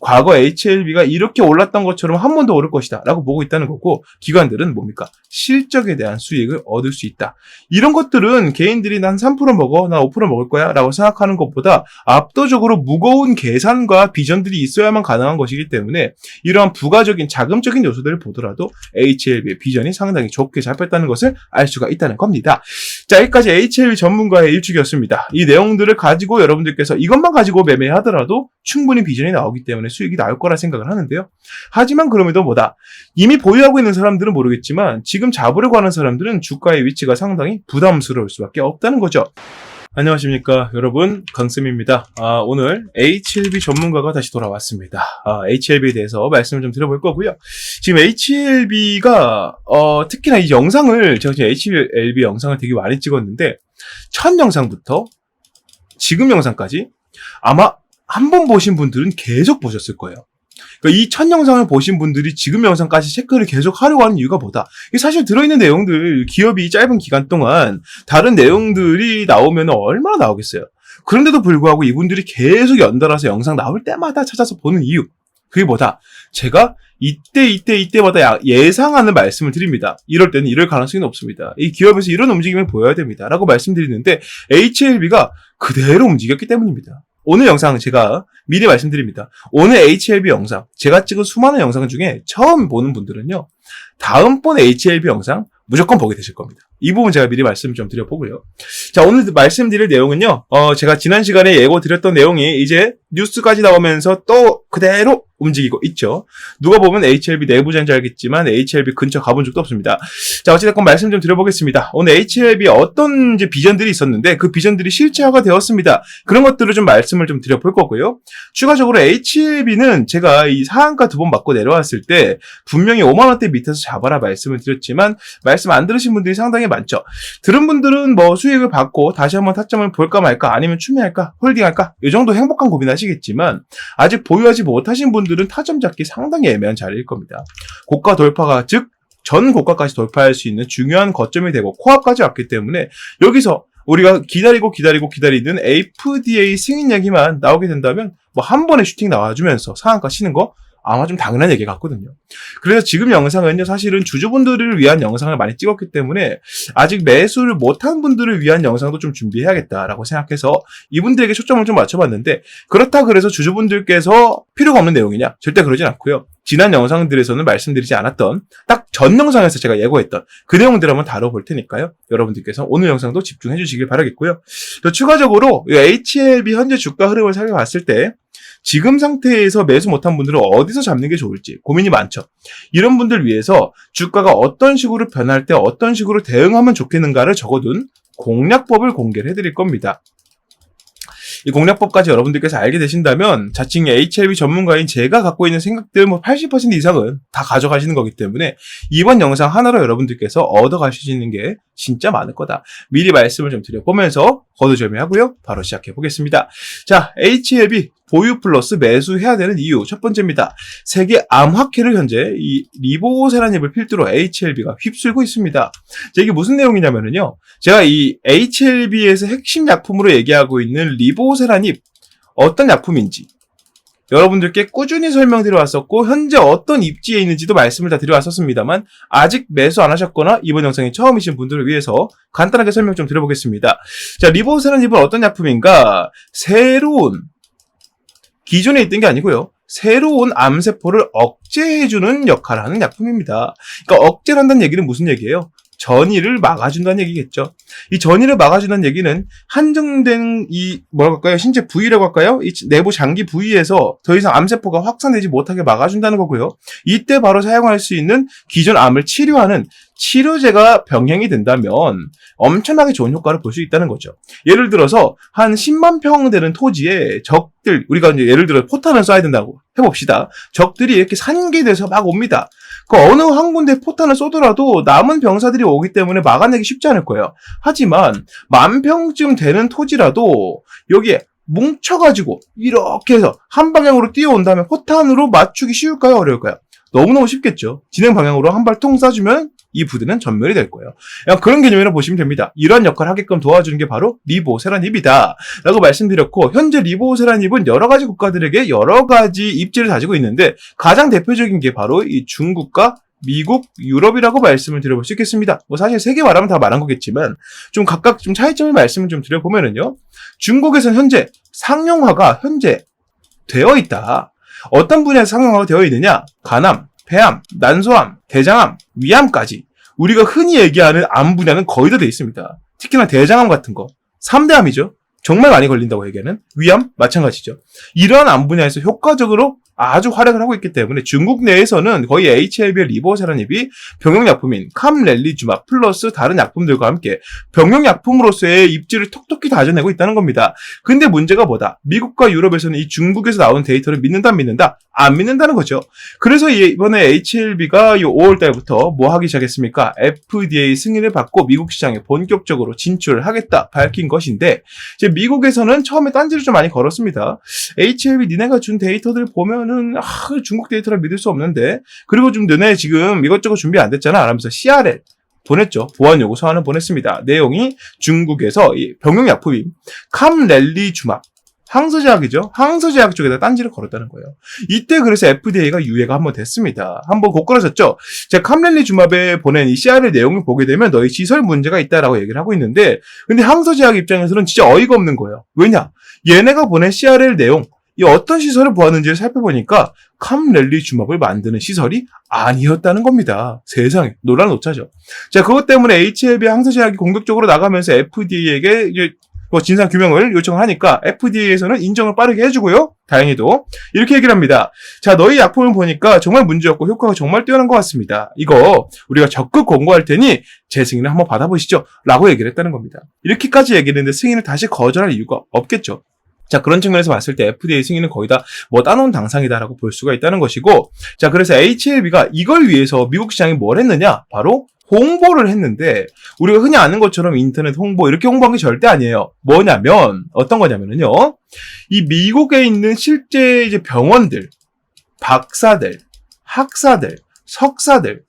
과거 HLB가 이렇게 올랐던 것처럼 한 번 더 오를 것이다 라고 보고 있다는 거고, 기관들은 뭡니까? 실적에 대한 수익을 얻을 수 있다. 이런 것들은 개인들이 난 3% 먹어, 난 5% 먹을 거야 라고 생각하는 것보다 압도적으로 무거운 계산과 비전들이 있어야만 가능한 것이기 때문에, 이러한 부가적인 자금적인 요소들을 보더라도 HLB의 비전이 상당히 좋게 잡혔다는 것을 알 수가 있다는 겁니다. 자, 여기까지 HLB 전문가의 일축이었습니다. 이 내용들을 가지고 여러분들께서 이것만 가지고 매매하더라도 충분히 비전이 나오기 때문에 수익이 나올 거라 생각을 하는데요. 하지만 그럼에도 뭐다, 이미 보유하고 있는 사람들은 모르겠지만 지금 잡으려고 하는 사람들은 주가의 위치가 상당히 부담스러울 수밖에 없다는 거죠. 안녕하십니까 여러분, 강쌤입니다. 오늘 HLB 전문가가 다시 돌아왔습니다. HLB에 대해서 말씀을 좀 드려볼 거고요. 지금 HLB가 특히나 이 영상을, 제가 지금 HLB 영상을 되게 많이 찍었는데 첫 영상부터 지금 영상까지 아마 한 번 보신 분들은 계속 보셨을 거예요. 그러니까 이 첫 영상을 보신 분들이 지금 영상까지 체크를 계속 하려고 하는 이유가 뭐다? 이게 사실 들어있는 내용들, 기업이 짧은 기간 동안 다른 내용들이 나오면 얼마나 나오겠어요? 그런데도 불구하고 이분들이 계속 연달아서 영상 나올 때마다 찾아서 보는 이유, 그게 뭐다? 제가 이때마다 예상하는 말씀을 드립니다. 이럴 때는 이럴 가능성이 높습니다. 이 기업에서 이런 움직임을 보여야 됩니다 라고 말씀드리는데 HLB가 그대로 움직였기 때문입니다. 오늘 영상 제가 미리 말씀드립니다. 오늘 HLB 영상, 제가 찍은 수많은 영상 중에 처음 보는 분들은요, 다음번 HLB 영상 무조건 보게 되실 겁니다. 이 부분 제가 미리 말씀 좀 드려보고요. 자, 오늘 말씀드릴 내용은요, 제가 지난 시간에 예고 드렸던 내용이 이제 뉴스까지 나오면서 또 그대로 움직이고 있죠. 누가 보면 HLB 내부자인 줄 알겠지만 HLB 근처 가본 적도 없습니다. 자, 어찌됐건 말씀 좀 드려보겠습니다. 오늘 HLB에 어떤 이제 비전들이 있었는데 그 비전들이 실체화가 되었습니다. 그런 것들을 좀 말씀을 좀 드려볼 거고요. 추가적으로 HLB는 제가 이 상한가 2번 맞고 내려왔을 때 분명히 5만원대 밑에서 잡아라 말씀을 드렸지만 말씀 안 들으신 분들이 상당히 많죠. 들은 분들은 뭐 수익을 받고 다시 한번 타점을 볼까 말까, 아니면 추매할까, 홀딩할까, 이 정도 행복한 고민하시겠지만 아직 보유하지 못하신 분들은 타점 잡기 상당히 애매한 자리일 겁니다. 고가 돌파가, 즉 전 고가까지 돌파할 수 있는 중요한 거점이 되고 코앞까지 왔기 때문에 여기서 우리가 기다리는 FDA 승인 얘기만 나오게 된다면 뭐 한 번에 슈팅 나와주면서 상한가 치는 거 아마 좀 당연한 얘기 같거든요. 그래서 지금 영상은요, 사실은 주주분들을 위한 영상을 많이 찍었기 때문에 아직 매수를 못한 분들을 위한 영상도 좀 준비해야겠다라고 생각해서 이분들에게 초점을 좀 맞춰봤는데, 그렇다 그래서 주주분들께서 필요가 없는 내용이냐? 절대 그러진 않고요. 지난 영상들에서는 말씀드리지 않았던 딱 전 영상에서 제가 예고했던 그 내용들을 한번 다뤄볼 테니까요. 여러분들께서 오늘 영상도 집중해 주시길 바라겠고요. 또 추가적으로 HLB 현재 주가 흐름을 살펴봤을 때 지금 상태에서 매수 못한 분들은 어디서 잡는 게 좋을지 고민이 많죠. 이런 분들 위해서 주가가 어떤 식으로 변할 때 어떤 식으로 대응하면 좋겠는가를 적어둔 공략법을 공개를 해드릴 겁니다. 이 공략법까지 여러분들께서 알게 되신다면 자칭 HLB 전문가인 제가 갖고 있는 생각들 80% 이상은 다 가져가시는 거기 때문에 이번 영상 하나로 여러분들께서 얻어가시는 게 진짜 많을 거다. 미리 말씀을 좀 드려보면서 거두절미하고요. 바로 시작해 보겠습니다. 자, HLB 보유 플러스 매수해야 되는 이유 첫 번째입니다. 세계 암화폐를 현재 이 리보세라닙을 필두로 HLB가 휩쓸고 있습니다. 자, 이게 무슨 내용이냐면요, 제가 이 HLB에서 핵심 약품으로 얘기하고 있는 리보세라닙 어떤 약품인지 여러분들께 꾸준히 설명드려 왔었고 현재 어떤 입지에 있는지도 말씀을 다 드려왔었습니다만 아직 매수 안 하셨거나 이번 영상이 처음이신 분들을 위해서 간단하게 설명 좀 드려보겠습니다. 자, 리보세라닙은 어떤 약품인가? 새로운, 기존에 있던 게 아니고요, 새로운 암세포를 억제해주는 역할을 하는 약품입니다. 그러니까 억제를 한다는 얘기는 무슨 얘기예요? 전이를 막아준다는 얘기겠죠. 이 전이를 막아준다는 얘기는 한정된 이 뭐라고 할까요? 신체 부위라고 할까요? 이 내부 장기 부위에서 더 이상 암세포가 확산되지 못하게 막아준다는 거고요. 이때 바로 사용할 수 있는 기존 암을 치료하는 치료제가 병행이 된다면 엄청나게 좋은 효과를 볼 수 있다는 거죠. 예를 들어서 한 10만 평 되는 토지에 적들, 우리가 이제 예를 들어 포탄을 쏴야 된다고 해봅시다. 적들이 이렇게 산계돼서 막 옵니다. 그 어느 한 군데 포탄을 쏘더라도 남은 병사들이 오기 때문에 막아내기 쉽지 않을 거예요. 하지만 10,000평쯤 되는 토지라도 여기에 뭉쳐가지고 이렇게 해서 한 방향으로 뛰어온다면 포탄으로 맞추기 쉬울까요? 어려울까요? 너무너무 쉽겠죠. 진행 방향으로 한 발 통 쏴주면 이 부대는 전멸이 될 거예요. 그런 개념이라고 보시면 됩니다. 이런 역할을 하게끔 도와주는 게 바로 리보세라닙이다 라고 말씀드렸고, 현재 리보세라닙은 여러 가지 국가들에게 여러 가지 입지를 가지고 있는데 가장 대표적인 게 바로 이 중국과 미국, 유럽이라고 말씀을 드려볼 수 있겠습니다. 뭐 사실 세계 말하면 다 말한 거겠지만 좀 각각 좀 차이점을 말씀을 좀 드려보면은요, 중국에서는 현재 상용화가 현재 되어 있다. 어떤 분야에서 상용화가 되어 있느냐? 간암, 폐암, 난소암, 대장암, 위암까지 우리가 흔히 얘기하는 암 분야는 거의 다 되어 있습니다. 특히나 대장암 같은 거 3대암이죠. 정말 많이 걸린다고 얘기하는 위암 마찬가지죠. 이러한 암 분야에서 효과적으로 아주 활약을 하고 있기 때문에 중국 내에서는 거의 HIV의 리보세라닙이 병용약품인 캄렐리주마 플러스 다른 약품들과 함께 병용약품으로서의 입지를 톡톡히 다져내고 있다는 겁니다. 근데 문제가 뭐다? 미국과 유럽에서는 이 중국에서 나온 데이터를 믿는다 안 믿는다? 안 믿는다는 거죠. 그래서 이번에 HLB가 5월 달부터 뭐 하기 시작했습니까? FDA 승인을 받고 미국 시장에 본격적으로 진출을 하겠다 밝힌 것인데, 이제 미국에서는 처음에 딴지를 좀 많이 걸었습니다. HLB 니네가 준 데이터들 보면은 중국 데이터를 믿을 수 없는데, 그리고 좀 너네 지금 이것저것 준비 안 됐잖아 라면서 CRL 보냈죠. 보안 요구 서한을 보냈습니다. 내용이 중국에서 이 병용약품인 캄렐리주마 항서제약이죠. 항서제약 쪽에다 딴지를 걸었다는 거예요. 이때 그래서 FDA가 유예가 한번 됐습니다. 한번 고꾸라졌죠. 제가 캄렐리주마에 보낸 이 CRL 내용을 보게 되면 너희 시설 문제가 있다라고 얘기를 하고 있는데, 근데 항서제약 입장에서는 진짜 어이가 없는 거예요. 왜냐? 얘네가 보낸 CRL 내용, 이 어떤 시설을 보았는지를 살펴보니까 캄렐리주마를 만드는 시설이 아니었다는 겁니다. 세상에 놀란 오차죠. 자, 그것 때문에 HLB 항서제약이 공격적으로 나가면서 FDA에게 이제 진상 규명을 요청하니까 FDA에서는 인정을 빠르게 해주고요. 다행히도 이렇게 얘기를 합니다. 자, 너희 약품을 보니까 정말 문제없고 효과가 정말 뛰어난 것 같습니다. 이거 우리가 적극 권고할 테니 제 승인을 한번 받아보시죠 라고 얘기를 했다는 겁니다. 이렇게까지 얘기를 했는데 승인을 다시 거절할 이유가 없겠죠. 자, 그런 측면에서 봤을 때 FDA 승인은 거의 다 뭐 따놓은 당상이다라고 볼 수가 있다는 것이고, 자, 그래서 HLB가 이걸 위해서 미국 시장에 뭘 했느냐? 바로 홍보를 했는데, 우리가 흔히 아는 것처럼 인터넷 홍보 이렇게 홍보한 게 절대 아니에요. 뭐냐면 어떤 거냐면요, 이 미국에 있는 실제 이제 병원들, 박사들, 학사들, 석사들,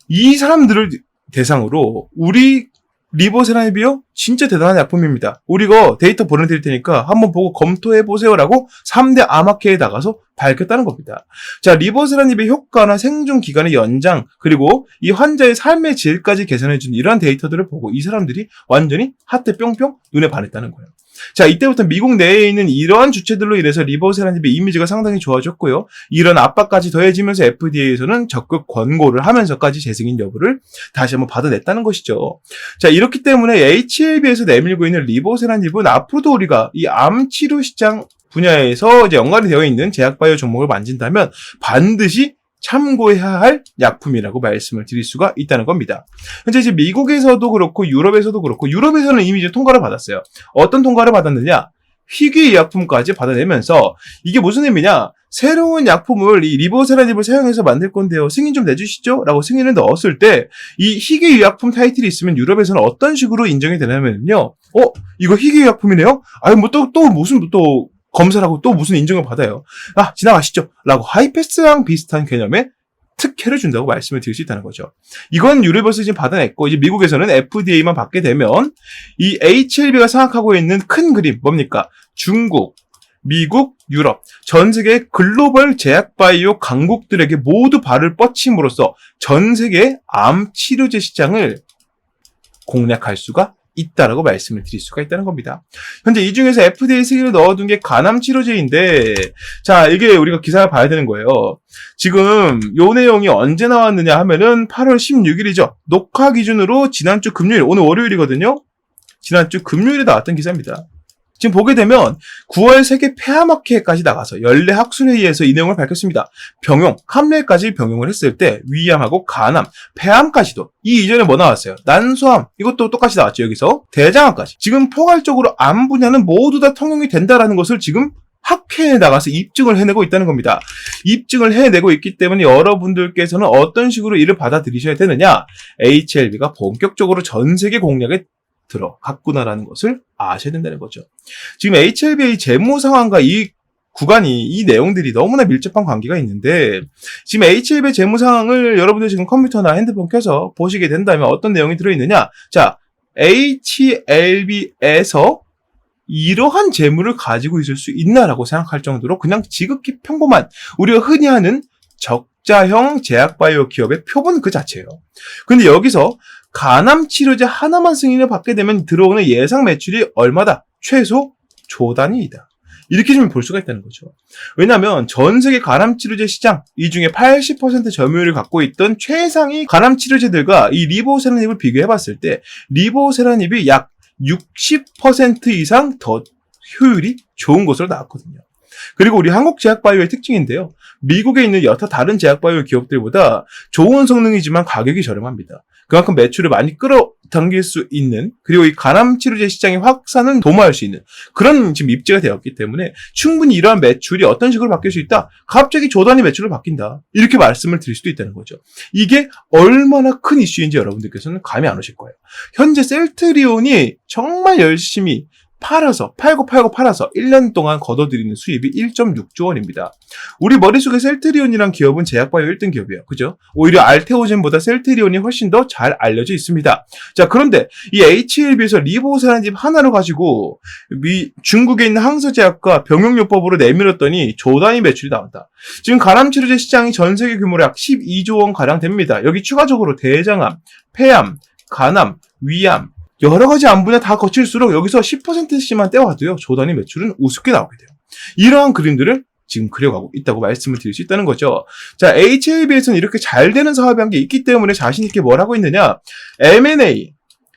이 사람들을 대상으로 우리 리보세라닙이요? 진짜 대단한 약품입니다. 우리 이거 데이터 보내드릴 테니까 한번 보고 검토해보세요라고 3대 암학회에 나가서 밝혔다는 겁니다. 자, 리보세라닙의 효과나 생존 기간의 연장, 그리고 이 환자의 삶의 질까지 개선해준 이러한 데이터들을 보고 이 사람들이 완전히 하트 뿅뿅 눈에 반했다는 거예요. 자, 이때부터 미국 내에 있는 이러한 주체들로 인해서 리보세라닙의 이미지가 상당히 좋아졌고요. 이런 압박까지 더해지면서 FDA에서는 적극 권고를 하면서까지 재승인 여부를 다시 한번 받아냈다는 것이죠. 자, 이렇기 때문에 HLB에서 내밀고 있는 리보세라닙은 앞으로도 우리가 이 암 치료 시장 분야에서 이제 연관이 되어 있는 제약바이오 종목을 만진다면 반드시 참고해야 할 약품이라고 말씀을 드릴 수가 있다는 겁니다. 현재 이제 미국에서도 그렇고 유럽에서도 그렇고, 유럽에서는 이미 이제 통과를 받았어요. 어떤 통과를 받았느냐? 희귀의약품까지 받아내면서, 이게 무슨 의미냐? 새로운 약품을 이 리보세라닙을 사용해서 만들 건데요, 승인 좀 내주시죠? 라고 승인을 넣었을 때 이 희귀의약품 타이틀이 있으면 유럽에서는 어떤 식으로 인정이 되냐면요, 이거 희귀의약품이네요? 아니 뭐 또 무슨 또 검사를 하고 또 무슨 인정을 받아요. 지나가시죠 라고 하이패스랑 비슷한 개념의 특혜를 준다고 말씀을 드릴 수 있다는 거죠. 이건 유럽에서 지금 받아냈고, 이제 미국에서는 FDA만 받게 되면 이 HLB가 생각하고 있는 큰 그림 뭡니까? 중국, 미국, 유럽, 전 세계 글로벌 제약바이오 강국들에게 모두 발을 뻗침으로써 전 세계 암 치료제 시장을 공략할 수가 있다라고 말씀을 드릴 수가 있다는 겁니다. 현재 이 중에서 FDA 승인을 넣어둔 게 간암 치료제인데, 자, 이게 우리가 기사를 봐야 되는 거예요. 지금 요 내용이 언제 나왔느냐 하면은 8월 16일이죠. 녹화 기준으로 지난주 금요일, 오늘 월요일이거든요. 지난주 금요일에 나왔던 기사입니다. 지금 보게 되면 9월 세계 폐암학회까지 나가서 연례 학술회의에서 이 내용을 밝혔습니다. 병용, 캄렐까지 병용을 했을 때 위암하고 간암, 폐암까지도, 이 이전에 뭐 나왔어요? 난소암, 이것도 똑같이 나왔죠. 여기서 대장암까지. 지금 포괄적으로 암 분야는 모두 다 통용이 된다라는 것을 지금 학회에 나가서 입증을 해내고 있다는 겁니다. 입증을 해내고 있기 때문에 여러분들께서는 어떤 식으로 이를 받아들이셔야 되느냐? HLB가 본격적으로 전 세계 공략에 들어갔구나라는 것을 아셔야 된다는 거죠. 지금 HLB의 재무 상황과 이 구간이 이 내용들이 너무나 밀접한 관계가 있는데 지금 HLB의 재무 상황을 여러분들 지금 컴퓨터나 핸드폰 켜서 보시게 된다면 어떤 내용이 들어있느냐? 자, HLB에서 이러한 재물을 가지고 있을 수 있나라고 생각할 정도로 그냥 지극히 평범한 우리가 흔히 하는 적자형 제약바이오 기업의 표본 그 자체예요. 근데 여기서 간암치료제 하나만 승인을 받게 되면 들어오는 예상 매출이 얼마다? 최소 조 단위이다. 이렇게 좀 볼 수가 있다는 거죠. 왜냐하면 전 세계 간암치료제 시장 이 중에 80% 점유율을 갖고 있던 최상위 간암치료제들과 이 리보세라닙을 비교해봤을 때 리보세라닙이 약 60% 이상 더 효율이 좋은 것으로 나왔거든요. 그리고 우리 한국제약바이오의 특징인데요. 미국에 있는 여타 다른 제약바이오 기업들보다 좋은 성능이지만 가격이 저렴합니다. 그만큼 매출을 많이 끌어당길 수 있는, 그리고 이 간암치료제 시장의 확산은 도모할 수 있는 그런 지금 입지가 되었기 때문에 충분히 이러한 매출이 어떤 식으로 바뀔 수 있다? 갑자기 조 단위 매출로 바뀐다. 이렇게 말씀을 드릴 수도 있다는 거죠. 이게 얼마나 큰 이슈인지 여러분들께서는 감이 안 오실 거예요. 현재 셀트리온이 정말 열심히 팔아서 1년 동안 거둬들이는 수입이 1.6조 원입니다. 우리 머릿속에 셀트리온이란 기업은 제약바이오 1등 기업이에요. 그죠? 오히려 알테오젠보다 셀트리온이 훨씬 더 잘 알려져 있습니다. 자, 그런데 이 HLB에서 리보세라닙 하나로 가지고 중국에 있는 항서제약과 병용요법으로 내밀었더니 조 단위 매출이 나온다. 지금 간암치료제 시장이 전 세계 규모로 약 12조 원 가량 됩니다. 여기 추가적으로 대장암, 폐암, 간암, 위암 여러 가지 암 분야 다 거칠수록 여기서 10%씩만 떼와도요, 조 단위 매출은 우습게 나오게 돼요. 이러한 그림들을 지금 그려가고 있다고 말씀을 드릴 수 있다는 거죠. 자, HLB에서는 이렇게 잘 되는 사업이 한 게 있기 때문에 자신있게 뭘 하고 있느냐? M&A,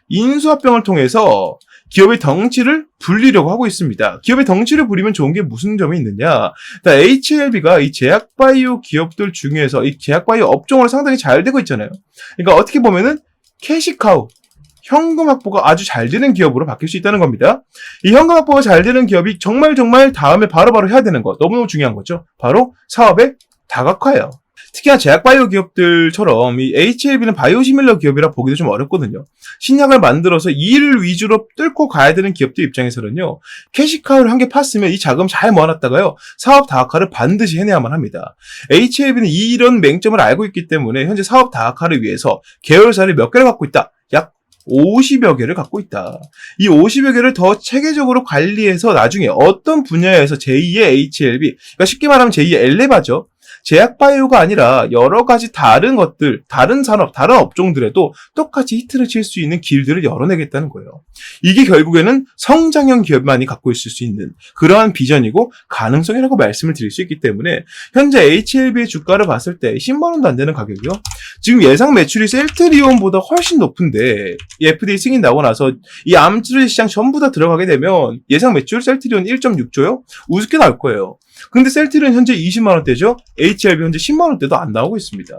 인수합병을 통해서 기업의 덩치를 불리려고 하고 있습니다. 기업의 덩치를 부리면 좋은 게 무슨 점이 있느냐? HLB가 이 제약바이오 기업들 중에서 이 제약바이오 업종으로 상당히 잘 되고 있잖아요. 그러니까 어떻게 보면은 캐시카우, 현금 확보가 아주 잘 되는 기업으로 바뀔 수 있다는 겁니다. 이 현금 확보가 잘 되는 기업이 정말 다음에 바로바로 해야 되는 것, 너무너무 중요한 거죠. 바로 사업의 다각화예요. 특히나 제약바이오 기업들처럼 이 HLB는 바이오시밀러 기업이라 보기도 좀 어렵거든요. 신약을 만들어서 이 일을 위주로 뚫고 가야 되는 기업들 입장에서는요, 캐시카우를 한 개 팠으면 이 자금 잘 모아놨다가요, 사업 다각화를 반드시 해내야만 합니다. HLB는 이런 맹점을 알고 있기 때문에 현재 사업 다각화를 위해서 계열사를 몇 개를 갖고 있다. 약 50여 개를 갖고 있다. 이 50여 개를 더 체계적으로 관리해서 나중에 어떤 분야에서 제2의 HLB, 그러니까 쉽게 말하면 제2의 엘레바죠. 제약바이오가 아니라 여러 가지 다른 것들, 다른 산업, 다른 업종들에도 똑같이 히트를 칠 수 있는 길들을 열어내겠다는 거예요. 이게 결국에는 성장형 기업만이 갖고 있을 수 있는 그러한 비전이고 가능성이라고 말씀을 드릴 수 있기 때문에 현재 HLB의 주가를 봤을 때 10만 원도 안 되는 가격이요. 지금 예상 매출이 셀트리온보다 훨씬 높은데 이 FDA 승인 나고 나서 이 암치료제 시장 전부 다 들어가게 되면 예상 매출 셀트리온 1.6조요? 우습게 나올 거예요. 근데 셀트리온 현재 20만 원대죠? HLB 현재 10만 원대도 안 나오고 있습니다.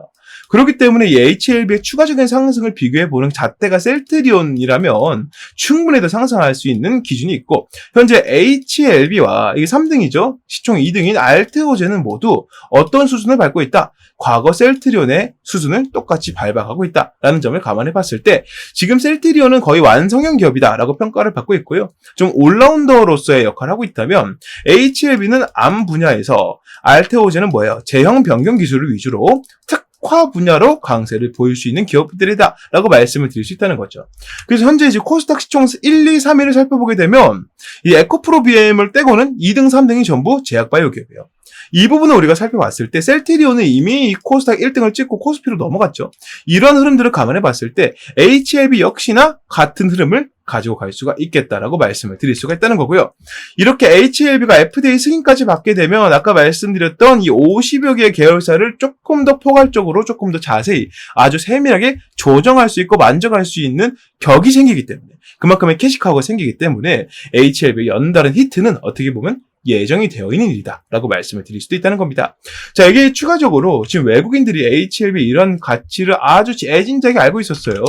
그렇기 때문에 이 HLB의 추가적인 상승을 비교해보는 잣대가 셀트리온이라면 충분히 더 상승할 수 있는 기준이 있고, 현재 HLB와 이게 3등이죠? 시총 2등인 알테오젠은 모두 어떤 수준을 밟고 있다? 과거 셀트리온의 수준을 똑같이 밟아가고 있다라는 점을 감안해 봤을 때 지금 셀트리온은 거의 완성형 기업이다라고 평가를 받고 있고요. 좀 올라운더로서의 역할을 하고 있다면 HLB는 암 분야에서 알테오젠은 뭐예요? 제형 변경 기술을 위주로 특화 분야로 강세를 보일 수 있는 기업들이다 라고 말씀을 드릴 수 있다는 거죠. 그래서 현재 이제 코스닥 시총 1, 2, 3위를 살펴보게 되면 이 에코프로비엠을 떼고는 2등, 3등이 전부 제약바이오 기업이에요. 이 부분을 우리가 살펴봤을 때 셀트리온은 이미 코스닥 1등을 찍고 코스피로 넘어갔죠. 이런 흐름들을 감안해 봤을 때 HLB 역시나 같은 흐름을 가지고 갈 수가 있겠다라고 말씀을 드릴 수가 있다는 거고요. 이렇게 HLB가 FDA 승인까지 받게 되면 아까 말씀드렸던 이 50여 개의 계열사를 조금 더 포괄적으로 조금 더 자세히 아주 세밀하게 조정할 수 있고 만져갈 수 있는 격이 생기기 때문에, 그만큼의 캐시카우가 생기기 때문에 HLB의 연달은 히트는 어떻게 보면 예정이 되어 있는 일이다 라고 말씀을 드릴 수도 있다는 겁니다. 자, 이게 추가적으로 지금 외국인들이 HLB 이런 가치를 아주 애진작에 알고 있었어요.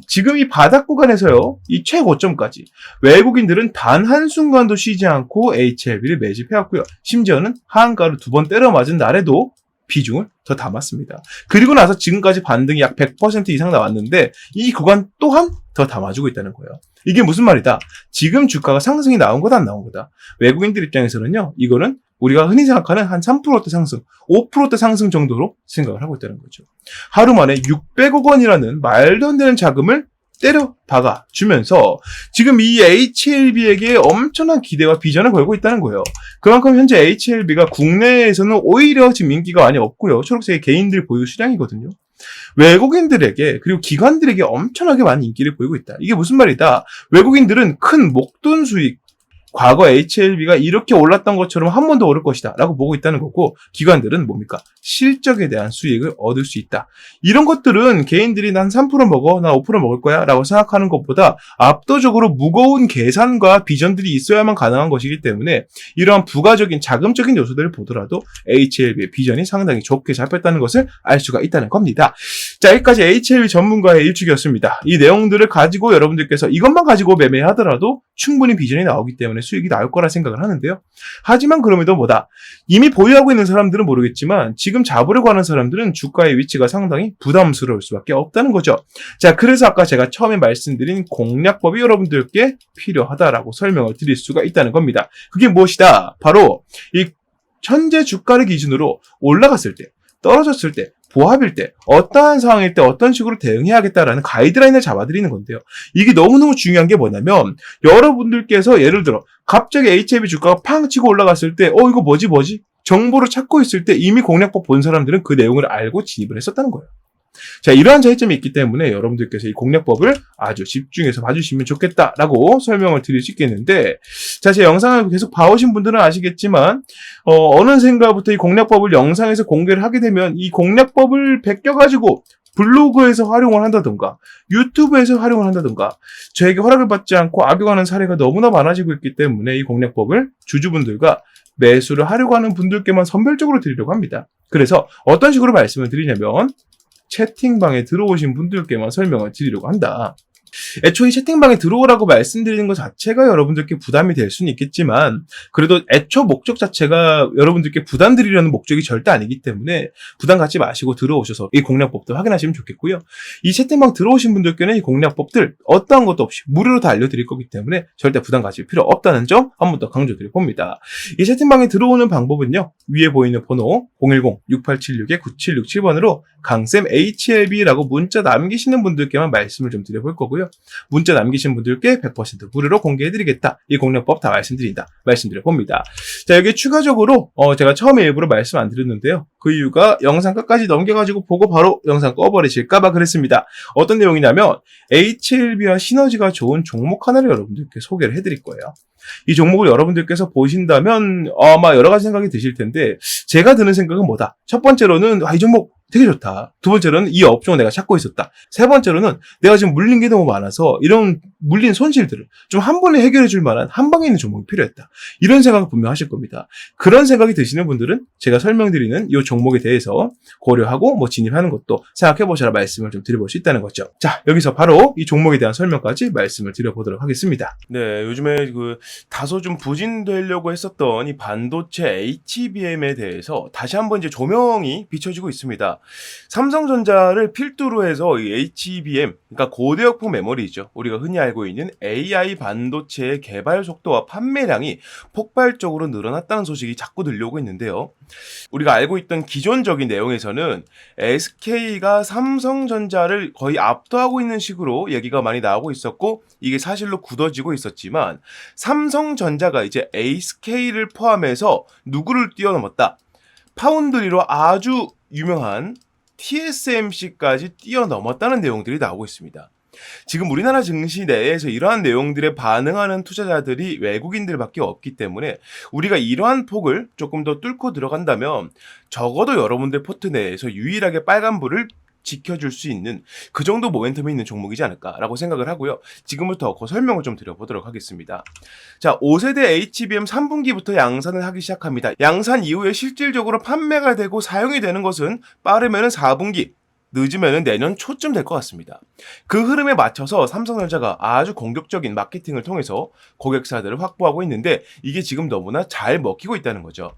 지금 이 바닥 구간에서요, 이 최고점까지 외국인들은 단 한순간도 쉬지 않고 HLB를 매집해왔고요. 심지어는 하한가를 2번 때려 맞은 날에도 비중을 더 담았습니다. 그리고 나서 지금까지 반등이 약 100% 이상 나왔는데 이 구간 또한 더 담아주고 있다는 거예요. 이게 무슨 말이다? 지금 주가가 상승이 나온 거다 안 나온 거다? 외국인들 입장에서는요, 이거는 우리가 흔히 생각하는 한 3%대 상승, 5%대 상승 정도로 생각을 하고 있다는 거죠. 하루 만에 600억 원이라는 말도 안 되는 자금을 때려 박아 주면서 지금 이 HLB에게 엄청난 기대와 비전을 걸고 있다는 거예요. 그만큼 현재 HLB가 국내에서는 오히려 지금 인기가 많이 없고요. 초록색의 개인들 보유 수량이거든요. 외국인들에게 그리고 기관들에게 엄청나게 많은 인기를 보이고 있다. 이게 무슨 말이다? 외국인들은 큰 목돈 수익, 과거 HLB가 이렇게 올랐던 것처럼 한 번 더 오를 것이다 라고 보고 있다는 거고, 기관들은 뭡니까? 실적에 대한 수익을 얻을 수 있다. 이런 것들은 개인들이 난 3% 먹어, 난 5% 먹을 거야 라고 생각하는 것보다 압도적으로 무거운 계산과 비전들이 있어야만 가능한 것이기 때문에 이러한 부가적인 자금적인 요소들을 보더라도 HLB의 비전이 상당히 좋게 잡혔다는 것을 알 수가 있다는 겁니다. 자, 여기까지 HLB 전문가의 일축이었습니다. 이 내용들을 가지고 여러분들께서 이것만 가지고 매매하더라도 충분히 비전이 나오기 때문에 수익이 나올 거라 생각을 하는데요. 하지만 그럼에도 뭐다? 이미 보유하고 있는 사람들은 모르겠지만 지금 잡으려고 하는 사람들은 주가의 위치가 상당히 부담스러울 수밖에 없다는 거죠. 자, 그래서 아까 제가 처음에 말씀드린 공략법이 여러분들께 필요하다라고 설명을 드릴 수가 있다는 겁니다. 그게 무엇이다? 바로 이 현재 주가를 기준으로 올라갔을 때, 떨어졌을 때, 보합일 때, 어떠한 상황일 때 어떤 식으로 대응해야겠다라는 가이드라인을 잡아드리는 건데요. 이게 너무너무 중요한 게 뭐냐면, 여러분들께서 예를 들어 갑자기 HLB 주가가 팡 치고 올라갔을 때 이거 뭐지? 정보를 찾고 있을 때 이미 공략법 본 사람들은 그 내용을 알고 진입을 했었다는 거예요. 자, 이러한 차이점이 있기 때문에 여러분들께서 이 공략법을 아주 집중해서 봐주시면 좋겠다라고 설명을 드릴 수 있겠는데, 자, 제 영상을 계속 봐오신 분들은 아시겠지만 어느샌가부터 이 공략법을 영상에서 공개를 하게 되면 이 공략법을 베껴가지고 블로그에서 활용을 한다든가 유튜브에서 활용을 한다든가 저에게 허락을 받지 않고 악용하는 사례가 너무나 많아지고 있기 때문에 이 공략법을 주주분들과 매수를 하려고 하는 분들께만 선별적으로 드리려고 합니다. 그래서 어떤 식으로 말씀을 드리냐면, 채팅방에 들어오신 분들께만 설명을 드리려고 한다. 애초에 채팅방에 들어오라고 말씀드리는 것 자체가 여러분들께 부담이 될 수는 있겠지만, 그래도 애초 목적 자체가 여러분들께 부담 드리려는 목적이 절대 아니기 때문에 부담 갖지 마시고 들어오셔서 이 공략법도 확인하시면 좋겠고요. 이 채팅방 들어오신 분들께는 이 공략법들 어떠한 것도 없이 무료로 다 알려드릴 거기 때문에 절대 부담 가질 필요 없다는 점 한 번 더 강조드려 봅니다. 이 채팅방에 들어오는 방법은요, 위에 보이는 번호 010-6876-9767번으로 강쌤 HLB라고 문자 남기시는 분들께만 말씀을 좀 드려볼 거고요. 문자 남기신 분들께 100% 무료로 공개해드리겠다. 이 공략법 다 말씀드려봅니다. 자, 여기 추가적으로 제가 처음에 일부러 말씀 안 드렸는데요. 그 이유가 영상 끝까지 넘겨가지고 보고 바로 영상 꺼버리실까봐 그랬습니다. 어떤 내용이냐면 HLB와 시너지가 좋은 종목 하나를 여러분들께 소개를 해드릴 거예요. 이 종목을 여러분들께서 보신다면 아마 여러 가지 생각이 드실 텐데, 제가 드는 생각은 뭐다? 첫 번째로는 이 종목 되게 좋다. 두 번째로는 이 업종을 내가 찾고 있었다. 세 번째로는 내가 지금 물린 게 너무 많아서 이런 물린 손실들을 좀 한 번에 해결해 줄 만한 한 방에 있는 종목이 필요했다. 이런 생각을 분명 하실 겁니다. 그런 생각이 드시는 분들은 제가 설명드리는 이 종목에 대해서 고려하고 진입하는 것도 생각해 보시라 말씀을 좀 드려볼 수 있다는 거죠. 자, 여기서 바로 이 종목에 대한 설명까지 말씀을 드려보도록 하겠습니다. 네, 요즘에 다소 좀 부진되려고 했었던 이 반도체 HBM에 대해서 다시 한번 이제 조명이 비춰지고 있습니다. 삼성전자를 필두로 해서 이 HBM, 그러니까 고대역폭 메모리죠. 우리가 흔히 알고 있는 AI 반도체의 개발 속도와 판매량이 폭발적으로 늘어났다는 소식이 자꾸 들려오고 있는데요. 우리가 알고 있던 기존적인 내용에서는 SK가 삼성전자를 거의 압도하고 있는 식으로 얘기가 많이 나오고 있었고, 이게 사실로 굳어지고 있었지만 삼성전자가 이제 SK를 포함해서 누구를 뛰어넘었다? 파운드리로 아주 유명한 TSMC까지 뛰어넘었다는 내용들이 나오고 있습니다. 지금 우리나라 증시 내에서 이러한 내용들에 반응하는 투자자들이 외국인들밖에 없기 때문에 우리가 이러한 폭을 조금 더 뚫고 들어간다면 적어도 여러분들 포트 내에서 유일하게 빨간불을 지켜줄 수 있는 그 정도 모멘텀이 있는 종목이지 않을까라고 생각을 하고요. 지금부터 그 설명을 좀 드려보도록 하겠습니다. 자, 5세대 HBM 3분기부터 양산을 하기 시작합니다. 양산 이후에 실질적으로 판매가 되고 사용이 되는 것은 빠르면은 4분기, 늦으면 내년 초쯤 될 것 같습니다. 그 흐름에 맞춰서 삼성전자가 아주 공격적인 마케팅을 통해서 고객사들을 확보하고 있는데, 이게 지금 너무나 잘 먹히고 있다는 거죠.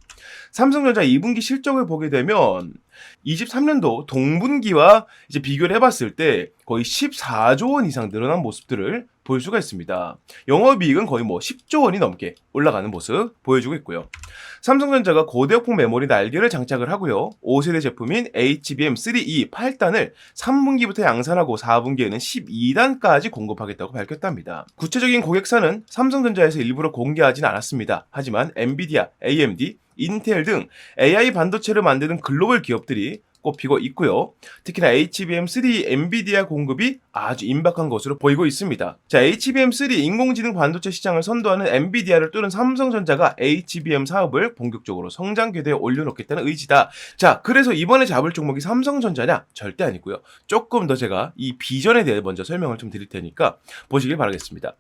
삼성전자 2분기 실적을 보게 되면 23년도 동분기와 이제 비교를 해봤을 때 거의 14조 원 이상 늘어난 모습들을 볼 수가 있습니다. 영업이익은 거의 10조 원이 넘게 올라가는 모습 보여주고 있고요. 삼성전자가 고대역폭 메모리 날개를 장착을 하고요. 5세대 제품인 HBM3E 8단을 3분기부터 양산하고 4분기에는 12단까지 공급하겠다고 밝혔답니다. 구체적인 고객사는 삼성전자에서 일부러 공개하진 않았습니다. 하지만 엔비디아, AMD, 인텔 등 AI 반도체를 만드는 글로벌 기업들이 꼽히고 있고요. 특히나 HBM3 엔비디아 공급이 아주 임박한 것으로 보이고 있습니다. 자, HBM3 인공지능 반도체 시장을 선도하는 엔비디아를 뚫은 삼성전자가 HBM 사업을 본격적으로 성장 궤도에 올려놓겠다는 의지다. 자, 그래서 이번에 잡을 종목이 삼성전자냐? 절대 아니고요. 조금 더 제가 이 비전에 대해 먼저 설명을 좀 드릴 테니까 보시길 바라겠습니다.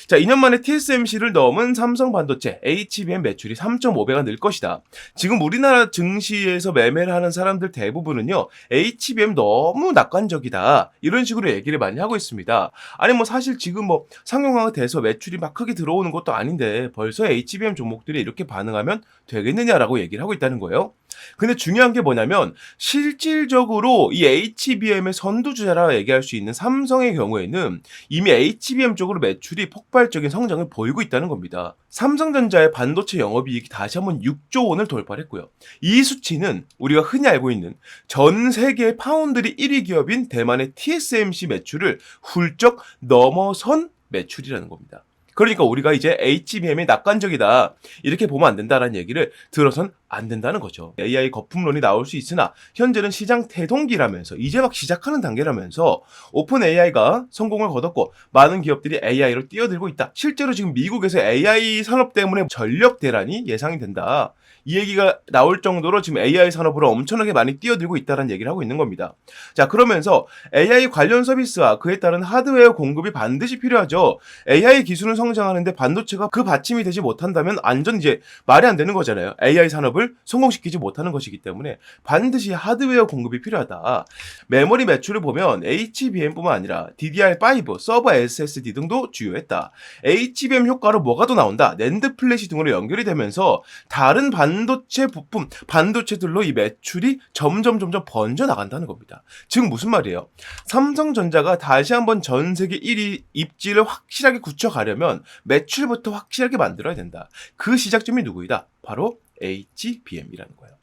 자, 2년 만에 TSMC를 넘은 삼성 반도체 HBM 매출이 3.5배가 늘 것이다. 지금 우리나라 증시에서 매매를 하는 사람들 대부분은요, HBM 너무 낙관적이다, 이런 식으로 얘기를 많이 하고 있습니다. 아니 사실 지금 상용화가 돼서 매출이 막 크게 들어오는 것도 아닌데 벌써 HBM 종목들이 이렇게 반응하면 되겠느냐라고 얘기를 하고 있다는 거예요. 근데 중요한 게 뭐냐면 실질적으로 이 HBM의 선두주자라 얘기할 수 있는 삼성의 경우에는 이미 HBM 쪽으로 매출이 폭발적인 성장을 보이고 있다는 겁니다. 삼성전자의 반도체 영업이익이 다시 한번 6조 원을 돌파했고요. 이 수치는 우리가 흔히 알고 있는 전 세계 파운드리 1위 기업인 대만의 TSMC 매출을 훌쩍 넘어선 매출이라는 겁니다. 그러니까 우리가 이제 HBM이 낙관적이다, 이렇게 보면 안 된다라는 얘기를 들어선 안 된다는 거죠. AI 거품론이 나올 수 있으나 현재는 시장 태동기라면서 이제 막 시작하는 단계라면서 오픈 AI가 성공을 거뒀고 많은 기업들이 AI로 뛰어들고 있다. 실제로 지금 미국에서 AI 산업 때문에 전력 대란이 예상이 된다, 이 얘기가 나올 정도로 지금 AI 산업으로 엄청나게 많이 뛰어들고 있다는 얘기를 하고 있는 겁니다. 자, 그러면서 AI 관련 서비스와 그에 따른 하드웨어 공급이 반드시 필요하죠. AI 기술은 성장하는데 반도체가 그 받침이 되지 못한다면 완전 이제 말이 안 되는 거잖아요. AI 산업을 성공시키지 못하는 것이기 때문에 반드시 하드웨어 공급이 필요하다. 메모리 매출을 보면 HBM뿐만 아니라 DDR5, 서버 SSD 등도 주요했다. HBM 효과로 뭐가 더 나온다? 낸드 플래시 등으로 연결이 되면서 다른 반도체 부품, 반도체들로 이 매출이 점점 번져 나간다는 겁니다. 즉 무슨 말이에요? 삼성전자가 다시 한번 전 세계 1위 입지를 확실하게 굳혀가려면 매출부터 확실하게 만들어야 된다. 그 시작점이 누구이다? 바로 HBM이라는 거예요.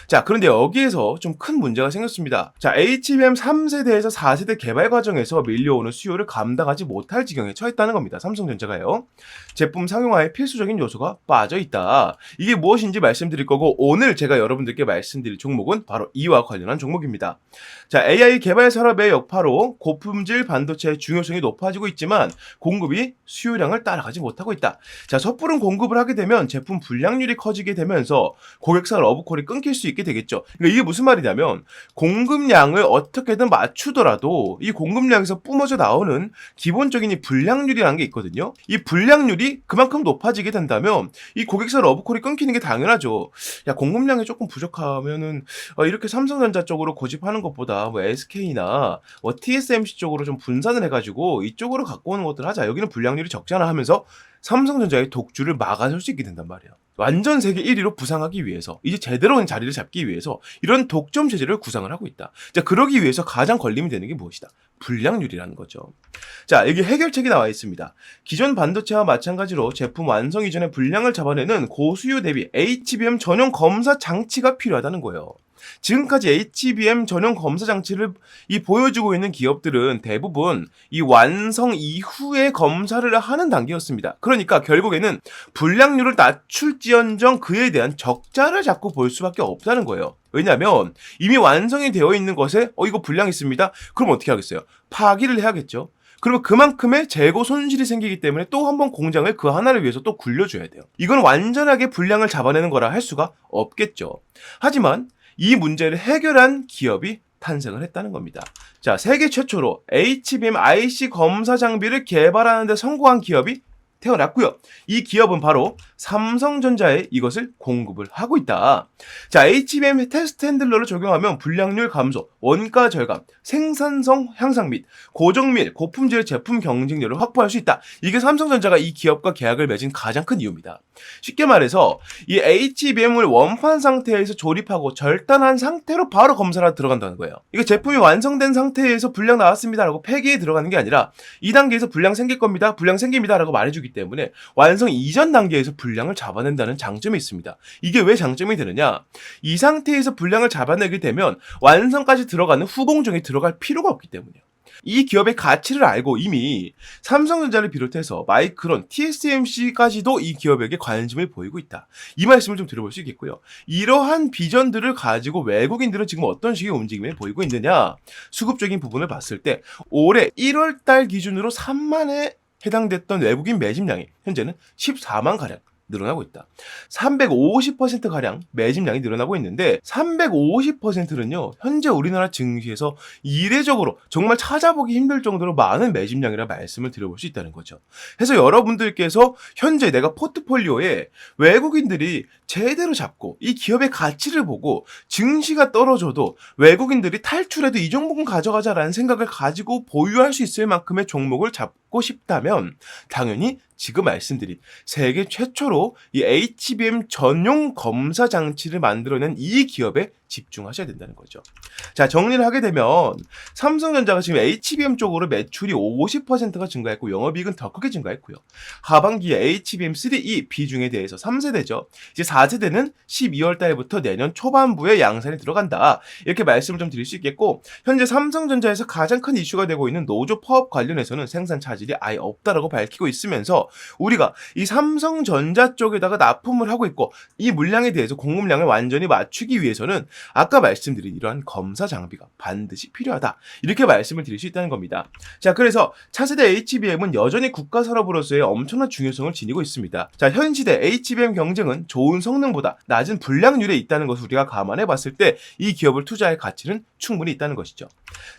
자, 그런데 여기에서 좀 큰 문제가 생겼습니다. 자, HBM 3세대에서 4세대 개발 과정에서 밀려오는 수요를 감당하지 못할 지경에 처했다는 겁니다. 삼성전자가요. 제품 상용화에 필수적인 요소가 빠져있다. 이게 무엇인지 말씀드릴 거고, 오늘 제가 여러분들께 말씀드릴 종목은 바로 이와 관련한 종목입니다. 자, AI 개발 산업의 여파로 고품질 반도체의 중요성이 높아지고 있지만 공급이 수요량을 따라가지 못하고 있다. 자, 섣부른 공급을 하게 되면 제품 불량률이 커지게 되면서 고객사 러브콜이 끊길 수 있게 되겠죠. 그러니까 이게 무슨 말이냐면 공급량을 어떻게든 맞추더라도 이 공급량에서 뿜어져 나오는 기본적인 이 불량률이라는 게 있거든요. 이 불량률이 그만큼 높아지게 된다면 이 고객사 러브콜이 끊기는 게 당연하죠. 야, 공급량이 조금 부족하면은 이렇게 삼성전자 쪽으로 고집하는 것보다 SK나 TSMC 쪽으로 좀 분산을 해가지고 이쪽으로 갖고 오는 것들 하자. 여기는 불량률이 적잖아 하면서 삼성전자의 독주를 막아설 수 있게 된단 말이에요. 완전 세계 1위로 부상하기 위해서, 이제 제대로 된 자리를 잡기 위해서 이런 독점 체제를 구상을 하고 있다. 자, 그러기 위해서 가장 걸림이 되는 게 무엇이다? 불량률이라는 거죠. 자, 여기 해결책이 나와 있습니다. 기존 반도체와 마찬가지로 제품 완성 이전에 불량을 잡아내는 고수요 대비 HBM 전용 검사 장치가 필요하다는 거예요. 지금까지 HBM 전용 검사 장치를 보여주고 있는 기업들은 대부분 이 완성 이후에 검사를 하는 단계였습니다. 그러니까 결국에는 불량률을 낮출지언정 그에 대한 적자를 자꾸 볼 수밖에 없다는 거예요. 왜냐하면 이미 완성이 되어 있는 것에 이거 불량 있습니다. 그럼 어떻게 하겠어요? 파기를 해야겠죠. 그러면 그만큼의 재고 손실이 생기기 때문에 또 한 번 공장을 그 하나를 위해서 또 굴려줘야 돼요. 이건 완전하게 불량을 잡아내는 거라 할 수가 없겠죠. 하지만 이 문제를 해결한 기업이 탄생을 했다는 겁니다. 자, 세계 최초로 HBM IC 검사 장비를 개발하는 데 성공한 기업이 태어났고요. 이 기업은 바로 삼성전자에 이것을 공급을 하고 있다. 자, HBM 테스트 핸들러를 적용하면 불량률 감소, 원가 절감, 생산성 향상 및 고정 및 고품질 제품 경쟁력을 확보할 수 있다. 이게 삼성전자가 이 기업과 계약을 맺은 가장 큰 이유입니다. 쉽게 말해서 이 HBM을 원판 상태에서 조립하고 절단한 상태로 바로 검사를 들어간다는 거예요. 이거 제품이 완성된 상태에서 불량 나왔습니다라고 폐기에 들어가는 게 아니라 이 단계에서 불량 생길 겁니다. 불량 생깁니다라고 말해주기 때문에 완성 이전 단계에서 불량을 잡아낸다는 장점이 있습니다. 이게 왜 장점이 되느냐? 이 상태에서 불량을 잡아내게 되면 완성까지 들어가는 후공정에 들어갈 필요가 없기 때문이에요. 이 기업의 가치를 알고 이미 삼성전자를 비롯해서 마이크론, TSMC까지도 이 기업에게 관심을 보이고 있다. 이 말씀을 좀 들어볼 수 있겠고요. 이러한 비전들을 가지고 외국인들은 지금 어떤 식의 움직임을 보이고 있느냐? 수급적인 부분을 봤을 때 올해 1월 달 기준으로 3만에 해당됐던 외국인 매집량이 현재는 14만 가량 늘어나고 있다. 350%가량 매집량이 늘어나고 있는데 350%는요. 현재 우리나라 증시에서 이례적으로 정말 찾아보기 힘들 정도로 많은 매집량이라 말씀을 드려볼 수 있다는 거죠. 그래서 여러분들께서 현재 내가 포트폴리오에 외국인들이 제대로 잡고 이 기업의 가치를 보고 증시가 떨어져도 외국인들이 탈출해도 이 종목은 가져가자라는 생각을 가지고 보유할 수 있을 만큼의 종목을 잡고 싶다면 당연히 지금 말씀드린 세계 최초로 이 HBM 전용 검사 장치를 만들어낸 이 기업에 집중하셔야 된다는 거죠. 자, 정리를 하게 되면 삼성전자가 지금 HBM 쪽으로 매출이 50%가 증가했고 영업이익은 더 크게 증가했고요. 하반기에 HBM3E 비중에 대해서 3세대죠. 이제 4세대는 12월 달부터 내년 초반부에 양산이 들어간다. 이렇게 말씀을 좀 드릴 수 있겠고 현재 삼성전자에서 가장 큰 이슈가 되고 있는 노조 파업 관련해서는 생산 차질이 아예 없다라고 밝히고 있으면서 우리가 이 삼성전자 쪽에다가 납품을 하고 있고 이 물량에 대해서 공급량을 완전히 맞추기 위해서는 아까 말씀드린 이러한 검사 장비가 반드시 필요하다. 이렇게 말씀을 드릴 수 있다는 겁니다. 자, 그래서 차세대 HBM은 여전히 국가 산업으로서의 엄청난 중요성을 지니고 있습니다. 자, 현 시대 HBM 경쟁은 좋은 성능보다 낮은 불량률에 있다는 것을 우리가 감안해 봤을 때 이 기업을 투자할 가치는 충분히 있다는 것이죠.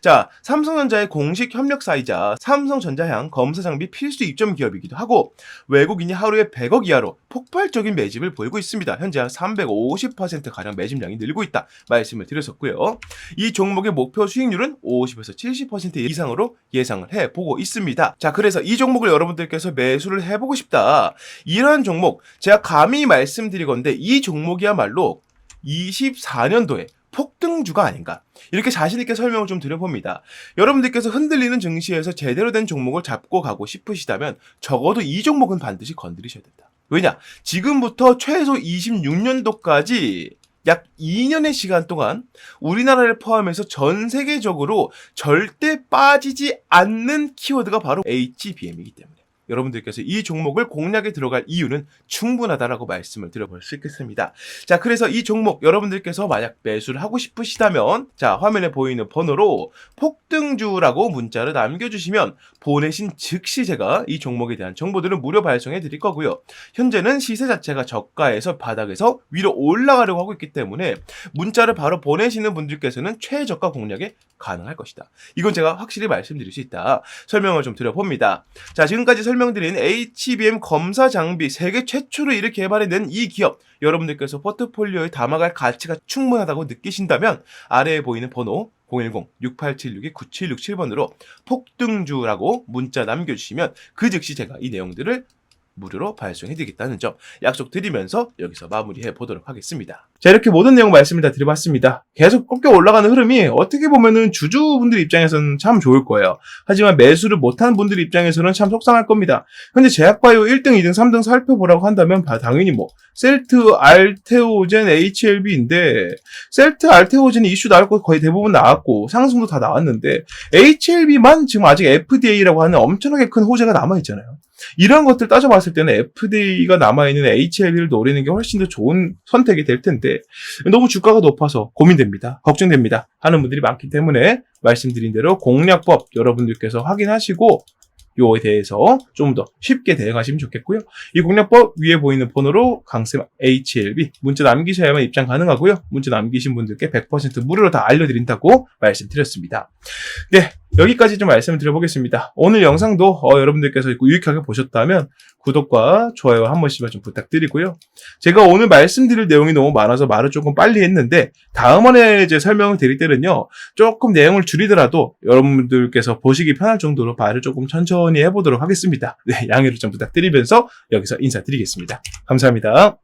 자, 삼성전자의 공식 협력사이자 삼성전자향 검사 장비 필수 입점 기업이기도 하고 외국인이 하루에 100억 이하로 폭발적인 매집을 보이고 있습니다. 현재 한 350%가량 매집량이 늘고 있다 말씀을 드렸었고요. 이 종목의 목표 수익률은 50에서 70% 이상으로 예상을 해보고 있습니다. 자, 그래서 이 종목을 여러분들께서 매수를 해보고 싶다. 이러한 종목 제가 감히 말씀드리건데 이 종목이야말로 24년도에 폭등주가 아닌가 이렇게 자신있게 설명을 좀 드려봅니다. 여러분들께서 흔들리는 증시에서 제대로 된 종목을 잡고 가고 싶으시다면 적어도 이 종목은 반드시 건드리셔야 된다. 왜냐? 지금부터 최소 26년도까지 약 2년의 시간 동안 우리나라를 포함해서 전 세계적으로 절대 빠지지 않는 키워드가 바로 HBM이기 때문에 여러분들께서 이 종목을 공략에 들어갈 이유는 충분하다라고 말씀을 드려볼 수 있겠습니다. 자, 그래서 이 종목 여러분들께서 만약 매수를 하고 싶으시다면 자, 화면에 보이는 번호로 폭등주라고 문자를 남겨주시면 보내신 즉시 제가 이 종목에 대한 정보들을 무료 발송해 드릴 거고요. 현재는 시세 자체가 저가에서 바닥에서 위로 올라가려고 하고 있기 때문에 문자를 바로 보내시는 분들께서는 최저가 공략에 가능할 것이다. 이건 제가 확실히 말씀드릴 수 있다. 설명을 좀 드려봅니다. 자, 지금까지 설명드린 HBM 검사 장비 세계 최초로 이렇게 개발해낸 이 기업 여러분들께서 포트폴리오에 담아갈 가치가 충분하다고 느끼신다면 아래에 보이는 번호 010-6876-9767번으로 폭등주라고 문자 남겨주시면 그 즉시 제가 이 내용들을 무료로 발송해드리겠다는 점 약속드리면서 여기서 마무리해 보도록 하겠습니다. 자, 이렇게 모든 내용 말씀을 다 드려봤습니다. 계속 꺾여 올라가는 흐름이 어떻게 보면은 주주분들 입장에서는 참 좋을 거예요. 하지만 매수를 못한 분들 입장에서는 참 속상할 겁니다. 현재 제약바이오 1등, 2등, 3등 살펴보라고 한다면 당연히 셀트, 알테오젠, HLB인데 셀트, 알테오젠이 이슈 나올 거 거의 대부분 나왔고 상승도 다 나왔는데 HLB만 지금 아직 FDA라고 하는 엄청나게 큰 호재가 남아있잖아요. 이런 것들 따져봤을 때는 FDA가 남아있는 HLB를 노리는 게 훨씬 더 좋은 선택이 될 텐데 너무 주가가 높아서 고민됩니다. 걱정됩니다. 하는 분들이 많기 때문에 말씀드린 대로 공략법 여러분들께서 확인하시고 요에 대해서 좀 더 쉽게 대응하시면 좋겠고요. 이 공략법 위에 보이는 번호로 강쌤 HLB 문자 남기셔야만 입장 가능하고요. 문자 남기신 분들께 100% 무료로 다 알려드린다고 말씀드렸습니다. 네, 여기까지 좀 말씀을 드려보겠습니다. 오늘 영상도 여러분들께서 유익하게 보셨다면 구독과 좋아요 한 번씩만 좀 부탁드리고요. 제가 오늘 말씀드릴 내용이 너무 많아서 말을 조금 빨리 했는데 다음번에 이제 설명을 드릴 때는요. 조금 내용을 줄이더라도 여러분들께서 보시기 편할 정도로 말을 조금 천천히 해보도록 하겠습니다. 네, 양해를 좀 부탁드리면서 여기서 인사드리겠습니다. 감사합니다.